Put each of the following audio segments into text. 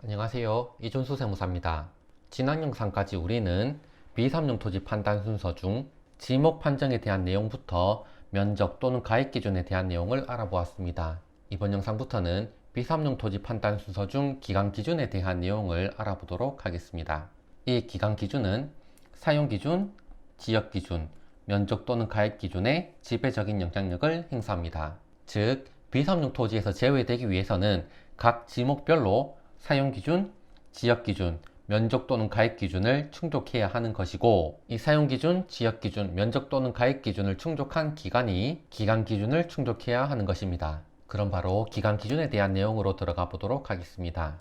안녕하세요. 이준수 세무사입니다. 지난 영상까지 우리는 B3용 토지 판단 순서 중 지목 판정에 대한 내용부터 면적 또는 가액 기준에 대한 내용을 알아보았습니다. 이번 영상부터는 B3용 토지 판단 순서 중 기간 기준에 대한 내용을 알아보도록 하겠습니다. 이 기간 기준은 사용 기준, 지역 기준, 면적 또는 가액 기준에 지배적인 영향력을 행사합니다. 즉, B3용 토지에서 제외되기 위해서는 각 지목별로 사용 기준, 지역 기준, 면적 또는 가액 기준을 충족해야 하는 것이고, 이 사용 기준, 지역 기준, 면적 또는 가액 기준을 충족한 기간이 기간 기준을 충족해야 하는 것입니다. 그럼 바로 기간 기준에 대한 내용으로 들어가 보도록 하겠습니다.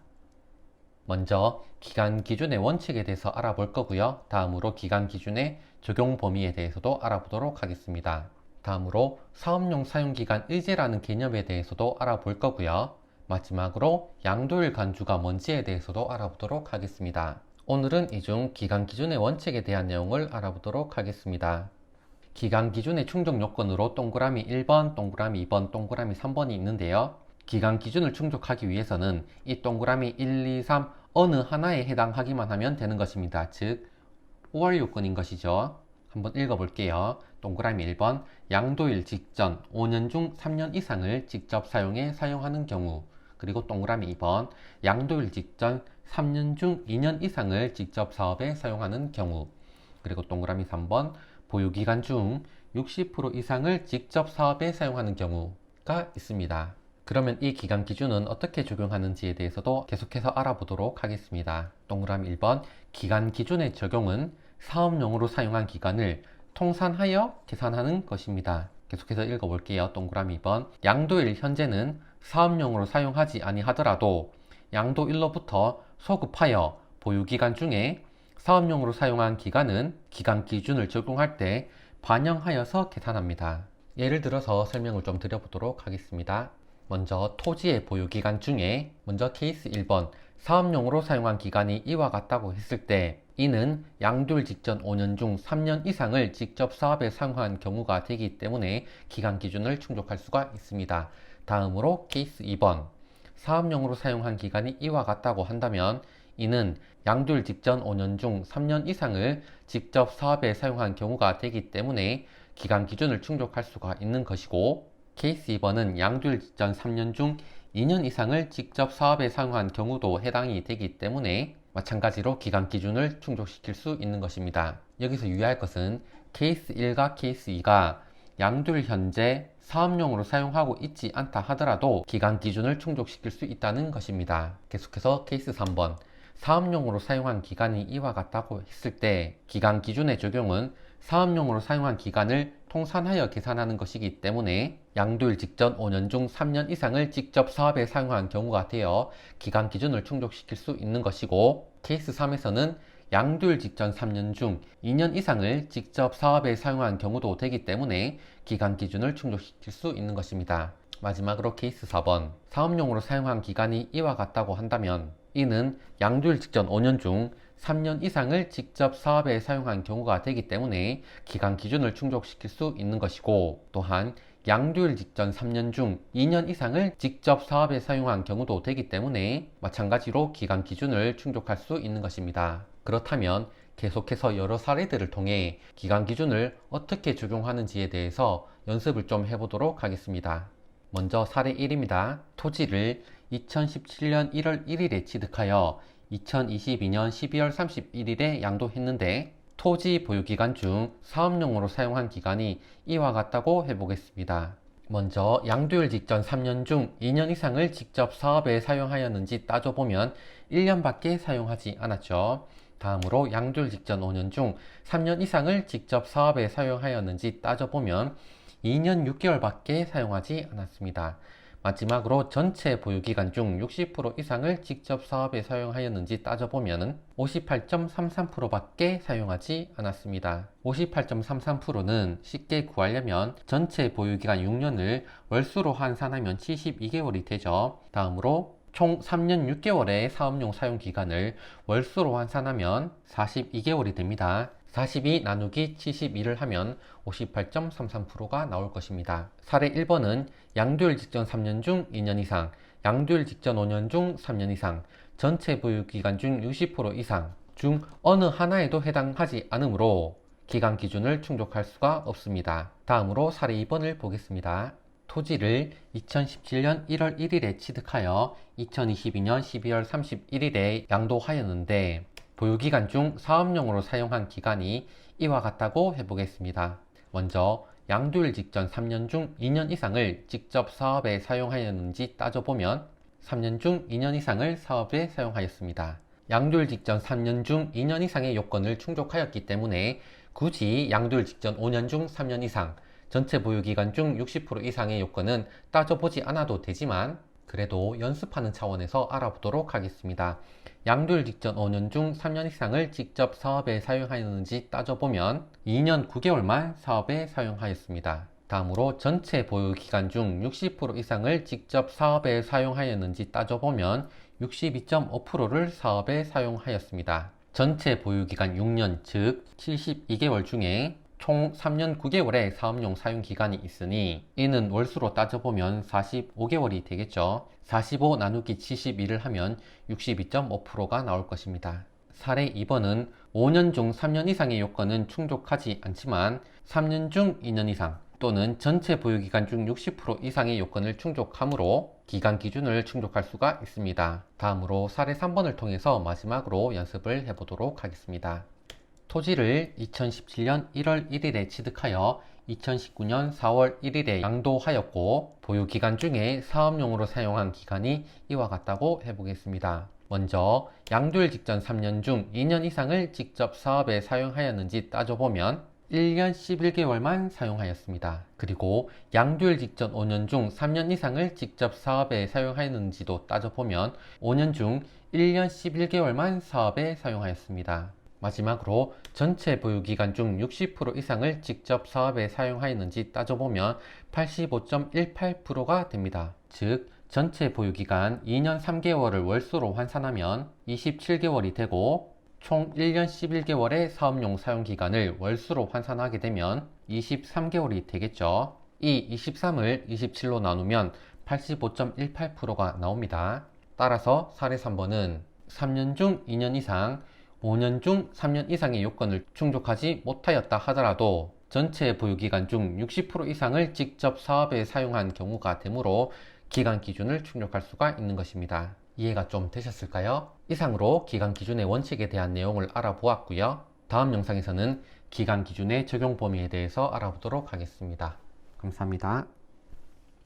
먼저 기간 기준의 원칙에 대해서 알아볼 거고요. 다음으로 기간 기준의 적용 범위에 대해서도 알아보도록 하겠습니다. 다음으로 사업용 사용기간 의제라는 개념에 대해서도 알아볼 거고요. 마지막으로 양도일 간주가 뭔지에 대해서도 알아보도록 하겠습니다. 오늘은 이 중 기간 기준의 원칙에 대한 내용을 알아보도록 하겠습니다. 기간 기준의 충족 요건으로 동그라미 1번, 동그라미 2번, 동그라미 3번이 있는데요. 기간 기준을 충족하기 위해서는 이 동그라미 1, 2, 3 어느 하나에 해당하기만 하면 되는 것입니다. 즉, 5월 요건인 것이죠. 한번 읽어볼게요. 동그라미 1번, 양도일 직전 5년 중 3년 이상을 직접 사용하는 경우. 그리고 동그라미 2번, 양도일 직전 3년 중 2년 이상을 직접 사업에 사용하는 경우. 그리고 동그라미 3번, 보유기간 중 60% 이상을 직접 사업에 사용하는 경우가 있습니다. 그러면 이 기간 기준은 어떻게 적용하는지에 대해서도 계속해서 알아보도록 하겠습니다. 동그라미 1번, 기간 기준의 적용은 사업용으로 사용한 기간을 통산하여 계산하는 것입니다. 계속해서 읽어볼게요. 동그라미 2번, 양도일 현재는 사업용으로 사용하지 아니하더라도 양도일로부터 소급하여 보유기간 중에 사업용으로 사용한 기간은 기간 기준을 적용할 때 반영하여서 계산합니다. 예를 들어서 설명을 좀 드려보도록 하겠습니다. 먼저 토지의 보유기간 중에 먼저 케이스 1번, 사업용으로 사용한 기간이 이와 같다고 했을 때 이는 양도일 직전 5년 중 3년 이상을 직접 사업에 사용한 경우가 되기 때문에 기간 기준을 충족할 수가 있습니다. 다음으로 케이스 2번, 사업용으로 사용한 기간이 이와 같다고 한다면 이는 양도일 직전 5년 중 3년 이상을 직접 사업에 사용한 경우가 되기 때문에 기간 기준을 충족할 수가 있는 것이고, 케이스 2번은 양도일 직전 3년 중 2년 이상을 직접 사업에 사용한 경우도 해당이 되기 때문에 마찬가지로 기간 기준을 충족시킬 수 있는 것입니다. 여기서 유의할 것은 케이스 1과 케이스 2가 양도일 현재 사업용으로 사용하고 있지 않다 하더라도 기간 기준을 충족시킬 수 있다는 것입니다. 계속해서 케이스 3번, 사업용으로 사용한 기간이 이와 같다고 했을 때 기간 기준의 적용은 사업용으로 사용한 기간을 통산하여 계산하는 것이기 때문에 양도일 직전 5년 중 3년 이상을 직접 사업에 사용한 경우가 되어 기간 기준을 충족시킬 수 있는 것이고, 케이스 3에서는 양도일 직전 3년 중 2년 이상을 직접 사업에 사용한 경우도 되기 때문에 기간 기준을 충족시킬 수 있는 것입니다. 마지막으로 케이스 4번, 사업용으로 사용한 기간이 이와 같다고 한다면 이는 양도일 직전 5년 중 3년 이상을 직접 사업에 사용한 경우가 되기 때문에 기간 기준을 충족시킬 수 있는 것이고, 또한 양도일 직전 3년 중 2년 이상을 직접 사업에 사용한 경우도 되기 때문에 마찬가지로 기간 기준을 충족할 수 있는 것입니다. 그렇다면 계속해서 여러 사례들을 통해 기간 기준을 어떻게 적용하는지에 대해서 연습을 좀 해보도록 하겠습니다. 먼저 사례 1입니다. 토지를 2017년 1월 1일에 취득하여 2022년 12월 31일에 양도했는데 토지 보유기간 중 사업용으로 사용한 기간이 이와 같다고 해보겠습니다. 먼저 양도일 직전 3년 중 2년 이상을 직접 사업에 사용하였는지 따져보면 1년밖에 사용하지 않았죠. 다음으로 양도일 직전 5년 중 3년 이상을 직접 사업에 사용하였는지 따져보면 2년 6개월밖에 사용하지 않았습니다. 마지막으로 전체 보유기간 중 60% 이상을 직접 사업에 사용하였는지 따져보면 58.33%밖에 사용하지 않았습니다. 58.33%는 쉽게 구하려면 전체 보유기간 6년을 월수로 환산하면 72개월이 되죠. 다음으로 총 3년 6개월의 사업용 사용기간을 월수로 환산하면 42개월이 됩니다. 42 나누기 72를 하면 58.33%가 나올 것입니다. 사례 1번은 양도일 직전 3년 중 2년 이상, 양도일 직전 5년 중 3년 이상, 전체 보유기간 중 60% 이상 중 어느 하나에도 해당하지 않으므로 기간 기준을 충족할 수가 없습니다. 다음으로 사례 2번을 보겠습니다. 토지를 2017년 1월 1일에 취득하여 2022년 12월 31일에 양도하였는데 보유기간 중 사업용으로 사용한 기간이 이와 같다고 해보겠습니다. 먼저 양도일 직전 3년 중 2년 이상을 직접 사업에 사용하였는지 따져보면 3년 중 2년 이상을 사업에 사용하였습니다. 양도일 직전 3년 중 2년 이상의 요건을 충족하였기 때문에 굳이 양도일 직전 5년 중 3년 이상, 전체 보유기간 중 60% 이상의 요건은 따져보지 않아도 되지만 그래도 연습하는 차원에서 알아보도록 하겠습니다. 양도일 직전 5년 중 3년 이상을 직접 사업에 사용하였는지 따져보면 2년 9개월만 사업에 사용하였습니다. 다음으로 전체 보유기간 중 60% 이상을 직접 사업에 사용하였는지 따져보면 62.5%를 사업에 사용하였습니다. 전체 보유기간 6년, 즉 72개월 중에 총 3년 9개월의 사업용 사용기간이 있으니 이는 월수로 따져보면 45개월이 되겠죠. 45 나누기 72를 하면 62.5%가 나올 것입니다. 사례 2번은 5년 중 3년 이상의 요건은 충족하지 않지만 3년 중 2년 이상 또는 전체 보유기간 중 60% 이상의 요건을 충족하므로 기간 기준을 충족할 수가 있습니다. 다음으로 사례 3번을 통해서 마지막으로 연습을 해보도록 하겠습니다. 토지를 2017년 1월 1일에 취득하여 2019년 4월 1일에 양도하였고 보유기간 중에 사업용으로 사용한 기간이 이와 같다고 해보겠습니다. 먼저 양도일 직전 3년 중 2년 이상을 직접 사업에 사용하였는지 따져보면 1년 11개월만 사용하였습니다. 그리고 양도일 직전 5년 중 3년 이상을 직접 사업에 사용하였는지도 따져보면 5년 중 1년 11개월만 사업에 사용하였습니다. 마지막으로 전체 보유기간 중 60% 이상을 직접 사업에 사용하였는지 따져보면 85.18%가 됩니다. 즉 전체 보유기간 2년 3개월을 월수로 환산하면 27개월이 되고 총 1년 11개월의 사업용 사용기간을 월수로 환산하게 되면 23개월이 되겠죠. 이 23을 27로 나누면 85.18%가 나옵니다. 따라서 사례 3번은 3년 중 2년 이상, 5년 중 3년 이상의 요건을 충족하지 못하였다 하더라도 전체 보유기간 중 60% 이상을 직접 사업에 사용한 경우가 되므로 기간 기준을 충족할 수가 있는 것입니다. 이해가 좀 되셨을까요? 이상으로 기간 기준의 원칙에 대한 내용을 알아보았고요. 다음 영상에서는 기간 기준의 적용 범위에 대해서 알아보도록 하겠습니다. 감사합니다.